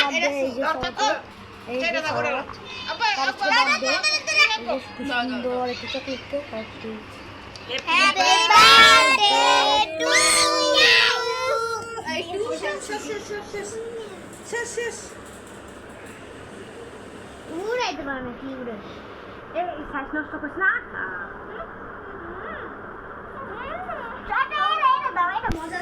birthday এই যে এই যে সুন্দর একটু চকলেট কেক আর একটু হ্যাপি বার্থডে টু ইউ উড়াইতে পারো না কি উড়ে এই শ্বাস নষ্ট করিস না মজা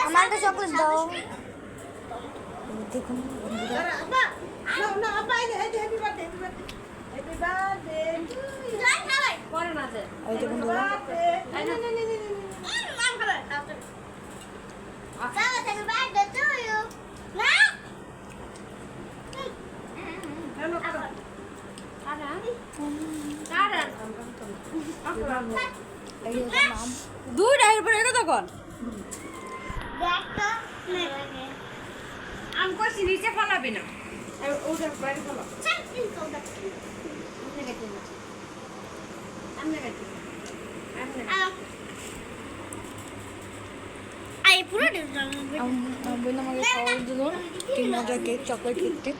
আমার তো চকলেট দাও দেখুন বন্ধুরা এই যে বন্ধুরা দুই ডাইর পরে এটা তখন আমি কইছি নিচে ফলাবি না ওটা বাইরে ফলা বইনা আমাকে খাওয়ার জন্য কি মজা কেক চকলেট কেকটি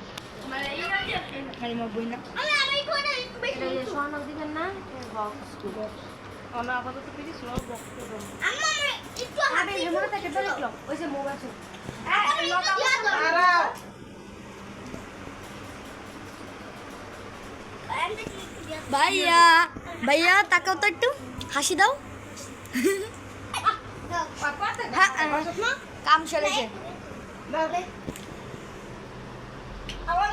খালি আমার বইনা ভাইয়া ভাইয়া তাকাও তো একটু হাসি দাও কাম চলেছে আমার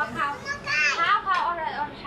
খাবার